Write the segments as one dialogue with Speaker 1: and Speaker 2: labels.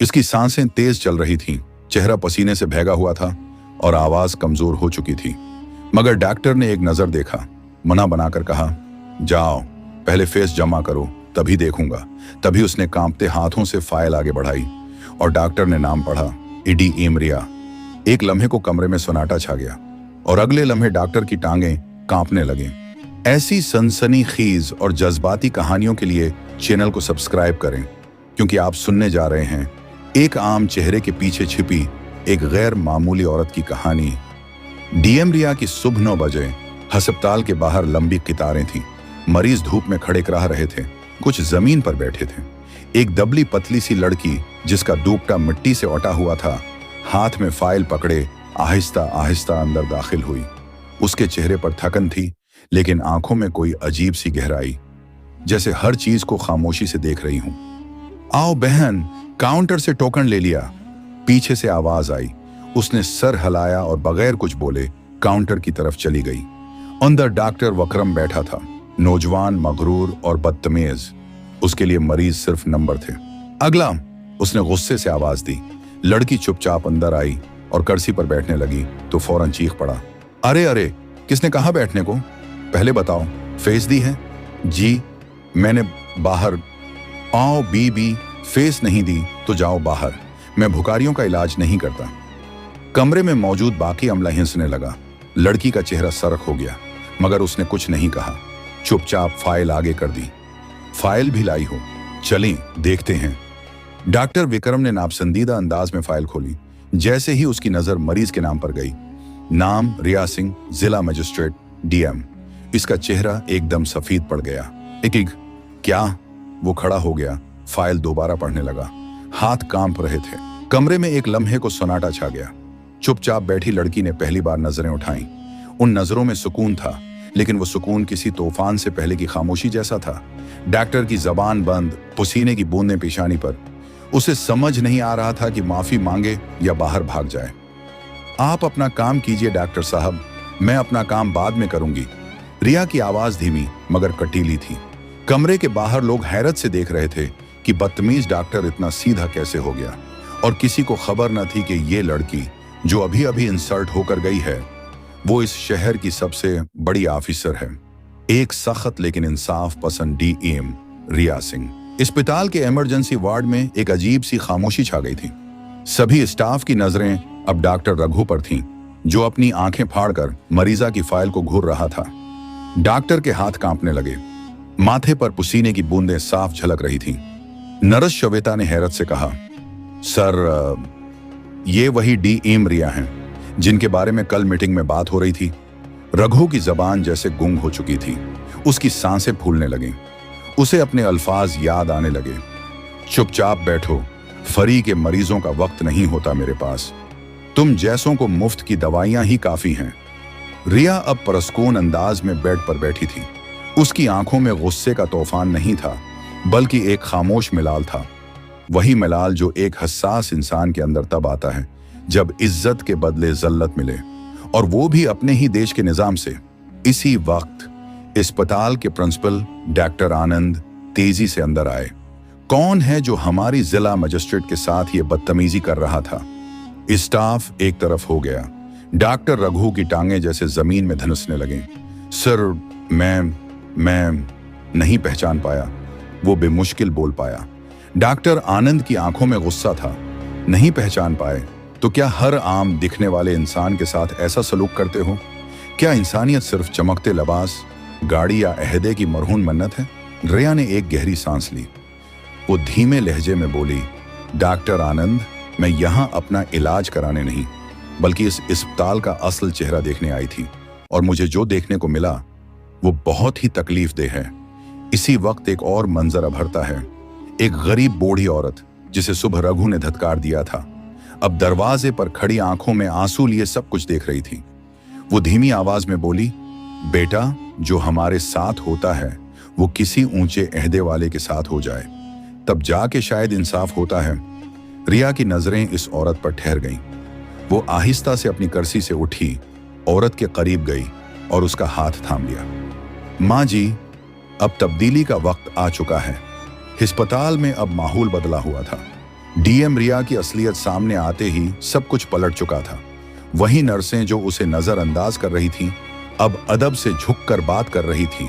Speaker 1: इसकी सांसें तेज चल रही थीं, चेहरा पसीने से भीगा हुआ था और आवाज कमजोर हो चुकी थी। मगर डॉक्टर ने एक नजर देखा, मना बनाकर कहा, जाओ पहले फेस जमा करो, तभी देखूंगा। तभी उसने कांपते हाथों से फाइल आगे बढ़ाई और डॉक्टर ने नाम पढ़ा, इडी एमरिया। एक लम्हे को कमरे में सन्नाटा छा गया और अगले लम्हे डॉक्टर की टांगें कांपने लगे। ऐसी सनसनीखेज और जज्बाती कहानियों के लिए चैनल को सब्सक्राइब करें, क्योंकि आप सुनने जा रहे हैं एक आम चेहरे के पीछे छिपी एक गैर मामूली औरत की कहानी। डीएमरिया की सुबह 9 बजे अस्पताल के बाहर लंबी कतारें थीं। मरीज धूप में खड़े रह रहे थे, कुछ जमीन पर बैठे थे। एक दबली पतली सी लड़की जिसका दुपट्टा मिट्टी से ओटा हुआ था, हाथ में फाइल पकड़े आहिस्ता आहिस्ता अंदर दाखिल हुई। उसके चेहरे पर थकन थी, लेकिन आंखों में कोई अजीब सी गहराई, जैसे हर चीज को खामोशी से देख रही हूं। आओ बहन, काउंटर से टोकन ले लिया, पीछे से आवाज आई। उसने सर हिलाया और बगैर कुछ बोले काउंटर की तरफ चली गई। अंदर डॉक्टर वक्रम बैठा था, नौजवान, मगरूर और बदतमीज। उसके लिए मरीज सिर्फ नंबर थे। अगला, उसने गुस्से से आवाज दी। लड़की चुपचाप अंदर आई और कुर्सी पर बैठने लगी तो फौरन चीख पड़ा, अरे अरे, किसने कहा बैठने को? पहले बताओ, फेस दी है? जी मैंने। बाहर आओ बीबी, फेस नहीं दी तो जाओ बाहर, मैं भुखारियों का इलाज नहीं करता। कमरे में मौजूद बाकी अमला हिंसने लगा। लड़की का चेहरा सरख हो गया, मगर उसने कुछ नहीं कहा, चुपचाप फाइल आगे कर दी। फाइल भी लाई हो, चलें देखते हैं। डॉक्टर विक्रम ने नापसंदीदा अंदाज में फाइल खोली। जैसे ही उसकी नजर मरीज के नाम पर गई, नाम रिया सिंह, जिला मजिस्ट्रेट डीएम। इसका चेहरा एकदम सफेद पड़ गया। एक क्या? वो खड़ा हो गया, फाइल दोबारा पढ़ने लगा, हाथ कांप रहे थे। कमरे में एक लम्हे को सन्नाटा छा गया। चुपचाप बैठी लड़की ने पहली बार नजरें उठाईं। उन नजरों में सुकून था, लेकिन वो सुकून किसी तूफान से पहले की खामोशी जैसा था। डॉक्टर की जबान बंद, पसीने की बूंदें पेशानी पर। उसे समझ नहीं आ रहा था कि माफी मांगे या बाहर भाग जाए। आप अपना काम कीजिए डॉक्टर साहब, मैं अपना काम बाद में करूंगी। रिया की आवाज धीमी मगर कटीली थी। कमरे के बाहर लोग हैरत से देख रहे थे कि बदतमीज डॉक्टर इतना सीधा कैसे हो गया, और किसी को खबर न थी कि ये लड़की जो अभी अभी इंसल्ट होकर गई है, वो इस शहर की सबसे बड़ी ऑफिसर है। एक सख्त लेकिन इंसाफ पसंद डीएम रिया सिंह। अस्पताल के इमरजेंसी वार्ड में एक अजीब सी खामोशी छा गई थी। सभी स्टाफ की नजरें अब डॉक्टर रघु पर थीं, जो अपनी आंखें फाड़कर मरीजा की फाइल को घूर रहा था। डॉक्टर के हाथ कांपने लगे, माथे पर पसीने की बूंदें साफ झलक रही थीं। नर्स श्वेता ने हैरत से कहा, सर ये वही डीएम रिया हैं जिनके बारे में कल मीटिंग में बात हो रही थी। रघु की जबान जैसे गुंग हो चुकी थी, उसकी सांसें फूलने लगीं, उसे अपने अल्फाज याद आने लगे। चुपचाप बैठो, फरी के मरीजों का वक्त नहीं होता मेरे पास, तुम जैसों को मुफ्त की दवाइयां ही काफी हैं। रिया अब परस्कून अंदाज में बेड पर बैठी थी। उसकी आंखों में गुस्से का तूफान नहीं था, बल्कि एक खामोश मिलाल था। वही मिलाल जो एक हसास इंसान के अंदर तब आता है जब इज्जत के बदले जल्लत मिले, और वो भी अपने ही देश के निजाम से। इसी वक्त अस्पताल के प्रिंसिपल डॉक्टर आनंद तेजी से अंदर आए। कौन है जो हमारी जिला मजिस्ट्रेट के साथ ये बदतमीजी कर रहा था? स्टाफ एक तरफ हो गया। डॉक्टर रघु की टांगें जैसे जमीन में धंसने लगे। सर मैं नहीं पहचान पाया, वो बेमुश्किल बोल पाया। डॉक्टर आनंद की आंखों में गुस्सा था। नहीं पहचान पाए तो क्या हर आम दिखने वाले इंसान के साथ ऐसा सलूक करते हो? क्या इंसानियत सिर्फ चमकते लिबास, गाड़ी या अहदे की मरहून मन्नत है? रिया ने एक गहरी सांस ली। वो धीमे लहजे में बोली, डॉक्टर आनंद, मैं यहाँ अपना इलाज कराने नहीं, बल्कि इस अस्पताल का असल चेहरा देखने आई थी, और मुझे जो देखने को मिला वो बहुत ही तकलीफ दे है। इसी वक्त एक और मंजर अभरता है। एक गरीब बूढ़ी औरत जिसे सुबह रघु ने धत्कार दिया था, अब दरवाजे पर खड़ी आंखों में आंसू लिए सब कुछ देख रही थी। वो धीमी आवाज में बोली, बेटा, जो हमारे साथ होता है वो किसी ऊंचे अहदे वाले के साथ हो जाए, तब जाके शायद इंसाफ होता है। रिया की नजरें इस औरत पर ठहर गईं। वो आहिस्ता से अपनी कुर्सी से उठी, औरत के करीब गई और उसका हाथ थाम लिया। माँ जी, अब तब्दीली का वक्त आ चुका है। अस्पताल में अब माहौल बदला हुआ था। डीएम रिया की असलियत सामने आते ही सब कुछ पलट चुका था। वही नर्सें जो उसे नजरअंदाज कर रही थीं, अब अदब से झुककर बात कर रही थीं।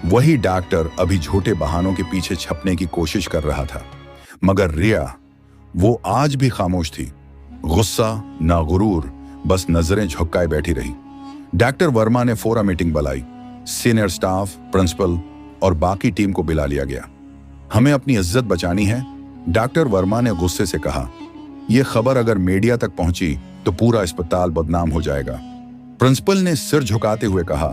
Speaker 1: वही डॉक्टर अभी झूठे बहानों के पीछे छपने की कोशिश कर रहा था। मगर रिया, वो आज भी खामोश थी। गुस्सा ना गुरूर, बस नजरें झुकाए बैठी रही। डॉक्टर वर्मा ने फोरा मीटिंग बुलाई। सीनियर स्टाफ, प्रिंसिपल और बाकी टीम को बुला लिया गया। हमें अपनी इज्जत बचानी है, डॉक्टर वर्मा ने गुस्से से कहा। यह खबर अगर मीडिया तक पहुंची तो पूरा अस्पताल बदनाम हो जाएगा। प्रिंसिपल ने सिर झुकाते हुए कहा,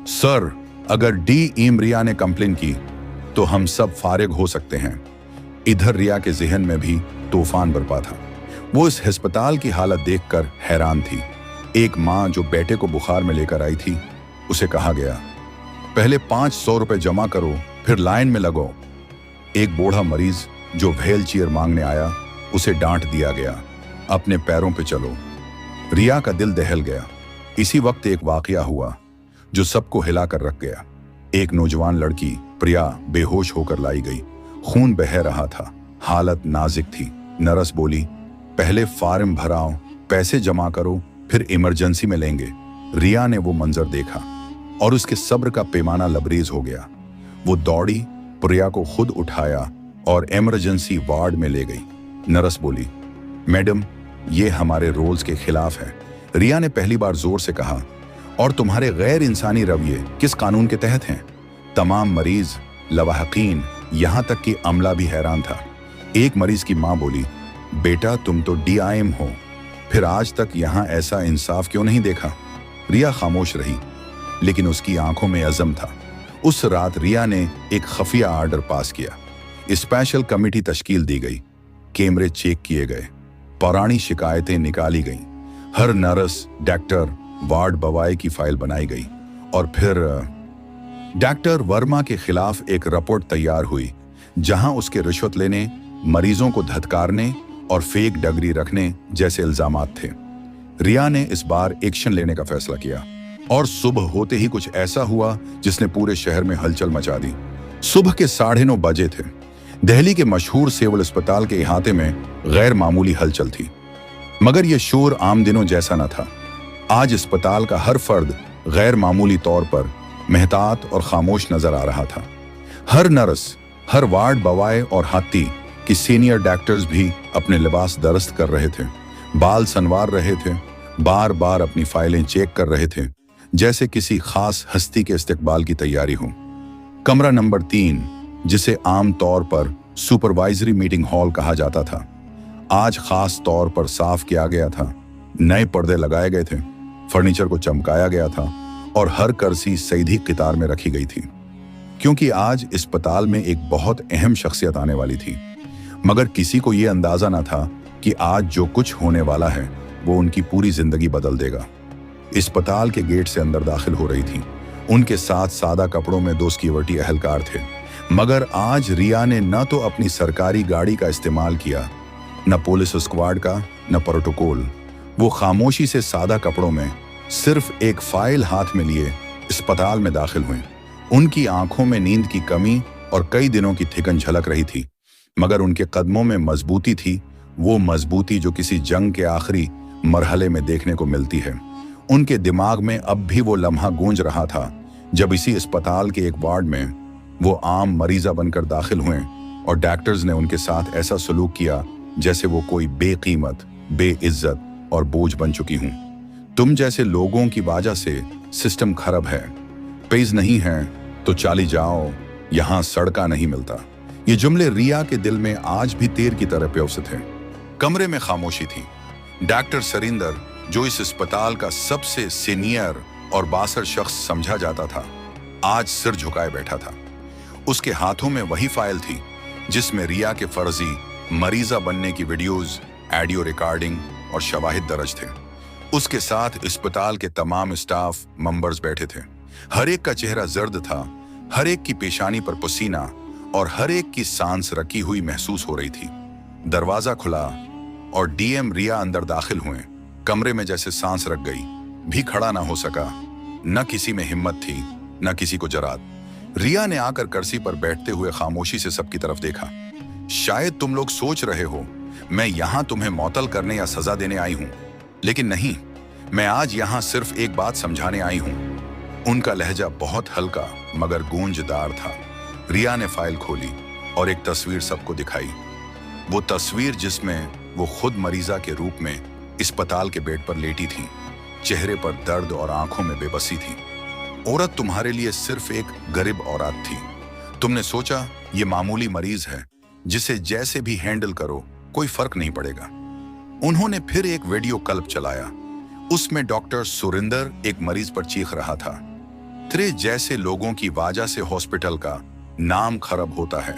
Speaker 1: सर, अगर डीएम रिया ने कंप्लेन की तो हम सब फारिग हो सकते हैं। इधर रिया के जहन में भी तूफान बरपा था। वो इस अस्पताल की हालत देखकर हैरान थी। एक माँ जो बेटे को बुखार में लेकर आई थी, उसे कहा गया, पहले 500 रुपए जमा करो, फिर लाइन में लगो। एक बूढ़ा मरीज जो व्हील चेयर मांगने आया, उसे डांट दिया गया, अपने पैरों पे चलो। रिया का दिल दहल गया। इसी वक्त एक वाकया हुआ जो सबको हिला कर रख गया। एक नौजवान लड़की प्रिया बेहोश होकर लाई गई। खून बह रहा था, हालत नाजुक थी। नर्स बोली, पहले फार्म भराओ, पैसे जमा करो, फिर इमरजेंसी में लेंगे। रिया ने वो मंजर देखा और उसके सब्र का पैमाना लबरेज हो गया। वो दौड़ी, प्रिया को खुद उठाया और इमरजेंसी वार्ड में ले गई। नर्स बोली, मैडम, ये हमारे रूल्स के खिलाफ है। रिया ने पहली बार जोर से कहा, और तुम्हारे गैर इंसानी रवैये किस कानून के तहत हैं? तमाम मरीज, लवाहकीन, यहाँ तक कि अमला भी हैरान था। एक मरीज की माँ बोली, बेटा, तुम तो डीआईएम हो, फिर आज तक यहाँ ऐसा इंसाफ क्यों नहीं देखा? रिया खामोश रही, लेकिन उसकी आंखों में अज़म था। उस रात रिया ने एक खफिया आर्डर पास किया। स्पेशल कमेटी तश्कील दी गई, कैमरे चेक किए गए, पुरानी शिकायतें निकाली गईं, हर नर्स, डॉक्टर, वार्ड बवाई की फाइल बनाई गई और फिर डॉक्टर वर्मा के खिलाफ एक रिपोर्ट तैयार हुई, जहां उसके रिश्वत लेने, मरीजों को धत्कारने और फेक डिग्री रखने जैसे इल्जामात थे। रिया ने इस बार एक्शन लेने का फैसला किया और सुबह होते ही कुछ ऐसा हुआ जिसने पूरे शहर में हलचल मचा दी। सुबह के 9:30 बजे थे। दिल्ली के मशहूर सिविल अस्पताल के इहाते में गैर मामूली हलचल थी, मगर यह शोर आम दिनों जैसा न था। आज अस्पताल का हर फर्द गैर मामूली तौर पर मेहतात और खामोश नजर आ रहा था। हर नर्स, हर वार्ड बवाए और हाथी कि सीनियर डॉक्टर्स भी अपने लिबास दरस्त कर रहे थे, बाल संवार रहे थे, बार बार अपनी फाइलें चेक कर रहे थे, जैसे किसी खास हस्ती के इस्तकबाल की तैयारी हो। कमरा नंबर 3, जिसे आम तौर पर सुपरवाइजरी मीटिंग हॉल कहा जाता था, आज खास तौर पर साफ किया गया था। नए पर्दे लगाए गए थे, फर्नीचर को चमकाया गया था और हर कुर्सी सीधी कतार में रखी गई थी, क्योंकि आज अस्पताल में एक बहुत अहम शख्सियत आने वाली थी। मगर किसी को यह अंदाजा न था कि आज जो कुछ होने वाला है वो उनकी पूरी जिंदगी बदल देगा। अस्पताल के गेट से अंदर दाखिल हो रही थी। उनके साथ सादा कपड़ों में 2 सिक्योरिटी एहलकार थे। मगर आज रिया ने न तो अपनी सरकारी गाड़ी का इस्तेमाल किया, न पुलिस स्क्वाड का, न प्रोटोकॉल। वो खामोशी से सादा कपड़ों में सिर्फ एक फाइल हाथ में लिए अस्पताल में दाखिल हुए। उनकी आंखों में नींद की कमी और कई दिनों की थिकन झलक रही थी, मगर उनके कदमों में मजबूती थी, वो मजबूती जो किसी जंग के आखिरी मरहले में देखने को मिलती है। उनके दिमाग में अब भी वो लम्हा गूंज रहा था जब इसी अस्पताल के एक वार्ड में वो आम मरीजा बनकर दाखिल हुए और डॉक्टर्स ने उनके साथ ऐसा सलूक किया जैसे वो कोई बेकीमत, बेइज्जत और बोझ बन चुकी हूं। तुम जैसे लोगों की वजह से सिस्टम खराब है, पेज नहीं है तो चाली जाओ, यहां सड़का नहीं मिलता। ये जुमले रिया के दिल में आज भी तीर की तरह प्योसे थे। कमरे में खामोशी थी। डॉक्टर सरिंदर, जो इस अस्पताल का सबसे सीनियर और बासर शख्स समझा जाता था, आज सिर झुकाए बैठा था। उसके हाथों में वही फाइल थी जिसमें रिया के फर्जी मरीजा बनने की वीडियोस, ऑडियो रिकॉर्डिंग और शवाहिद दर्ज थे। उसके साथ अस्पताल के तमाम स्टाफ मेंबर्स बैठे थे। हर एक का चेहरा जर्द था, हर एक की पेशानी पर पसीना और हर एक की सांस रखी हुई महसूस हो रही थी। दरवाजा खुला और डीएम रिया अंदर दाखिल हुए। कमरे में जैसे सांस रख गई, भी खड़ा ना हो सका। न किसी में हिम्मत थी, न किसी को जरात। रिया ने आकर कुर्सी पर बैठते हुए खामोशी से सबकी तरफ देखा। शायद तुम लोग सोच रहे हो मैं यहाँ तुम्हें मौतल करने या सजा देने आई हूँ, लेकिन नहीं, मैं आज यहाँ सिर्फ एक बात समझाने आई हूँ। उनका लहजा बहुत हल्का मगर गूंजदार था। रिया ने फाइल खोली और एक तस्वीर सबको दिखाई। वो तस्वीर जिसमें वो खुद मरीजा के रूप में अस्पताल के बेड पर लेटी थी, चेहरे पर दर्द और आंखों में बेबसी थी। औरत तुम्हारे लिए सिर्फ एक गरीब औरत थी। तुमने सोचा ये मामूली मरीज है जिसे जैसे भी हैंडल करो कोई फर्क नहीं पड़ेगा। उन्होंने फिर एक वीडियो क्लिप चलाया। उसमें डॉक्टर सुरिंदर एक मरीज पर चीख रहा था, तेरे जैसे लोगों की वजह से हॉस्पिटल का नाम खराब होता है,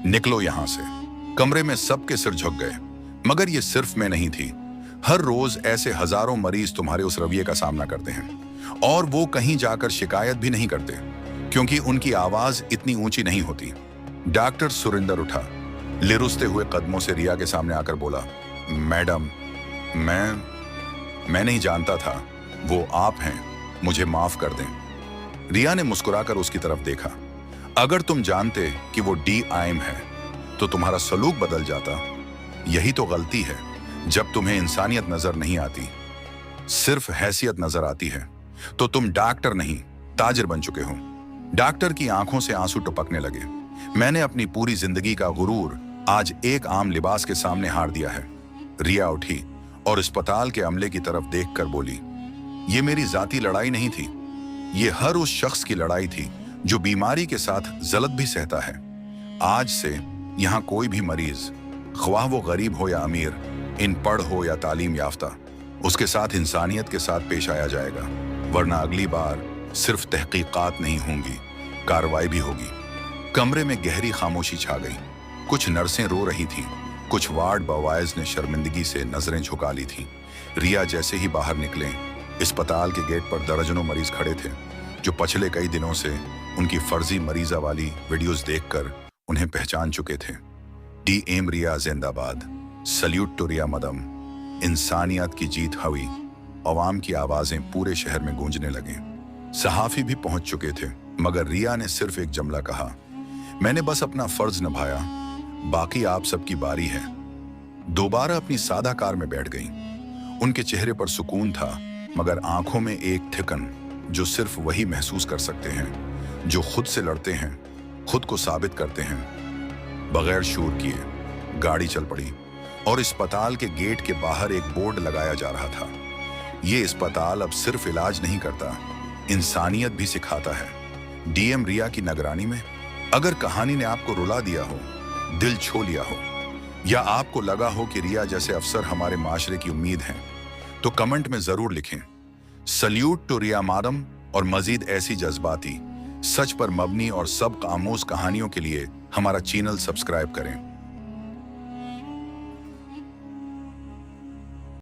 Speaker 1: निकलो यहां से। कमरे में सबके सिर झुक गए, मगर ये सिर्फ मैं नहीं थी। हर रोज ऐसे हजारों मरीज तुम्हारे उस रवैये का सामना करते हैं और वो कहीं जाकर शिकायत भी नहीं करते क्योंकि उनकी आवाज इतनी ऊंची नहीं होती। डॉक्टर सुरिंदर उठा, लिरुसते हुए कदमों से रिया के सामने आकर बोला, मैडम, मैं नहीं जानता था वो आप हैं, मुझे माफ कर दें। रिया ने मुस्कुराकर उसकी तरफ देखा। अगर तुम जानते कि वो DIM है तो तुम्हारा सलूक बदल जाता। यही तो गलती है, जब तुम्हें इंसानियत नजर नहीं आती, सिर्फ हैसियत नजर आती है, तो तुम डॉक्टर नहीं ताजिर बन चुके हो। डॉक्टर की आंखों से आंसू टपकने लगे। मैंने अपनी पूरी जिंदगी का गुरूर आज एक आम लिबास के सामने हार दिया है। रिया उठी और अस्पताल के अमले की तरफ देखकर बोली, ये मेरी जाती लड़ाई नहीं थी, ये हर उस शख्स की लड़ाई थी जो बीमारी के साथ जलत भी सहता है। आज से यहाँ कोई भी मरीज, ख्वाह वो गरीब हो या अमीर, इन पढ़ हो या तालीम याफ्ता, उसके साथ इंसानियत के साथ पेश आया जाएगा, वरना अगली बार सिर्फ तहकीकात नहीं होंगी, कार्रवाई भी होगी। कमरे में गहरी खामोशी छा गई। कुछ नर्सें रो रही थीं, कुछ वार्ड बवाइज ने शर्मिंदगी से नजरें झुका ली थीं। रिया जैसे ही बाहर निकले, अस्पताल के गेट पर दर्जनों मरीज खड़े थे जो पिछले कई दिनों से उनकी फर्जी मरीजा वाली वीडियोस देखकर उन्हें पहचान चुके थे। DIM रिया जिंदाबाद, सल्यूट टू रिया मदम, इंसानियत की जीत हुई। अवाम की आवाजें पूरे शहर में गूंजने लगे। सहाफी भी पहुंच चुके थे, मगर रिया ने सिर्फ एक जुमला कहा, मैंने बस अपना फर्ज निभाया, बाकी आप सबकी बारी है। दोबारा अपनी सादा कार में बैठ गई। उनके चेहरे पर सुकून था, मगर आंखों में एक थिकन जो सिर्फ वही महसूस कर सकते हैं जो खुद से लड़ते हैं, खुद को साबित करते हैं। बगैर शूर किए गाड़ी चल पड़ी और अस्पताल के गेट के बाहर एक बोर्ड लगाया जा रहा था, ये अस्पताल अब सिर्फ इलाज नहीं करता, इंसानियत भी सिखाता है। DIM रिया की निगरानी में। अगर कहानी ने आपको रुला दिया हो, दिल छू लिया हो, या आपको लगा हो कि रिया जैसे अफसर हमारे माशरे की उम्मीद हैं, तो कमेंट में जरूर लिखें। Salute to Riya madam. और मजीद ऐसी जज्बाती, सच पर मबनी और सब आमोज कहानियों के लिए हमारा चैनल सब्सक्राइब करें।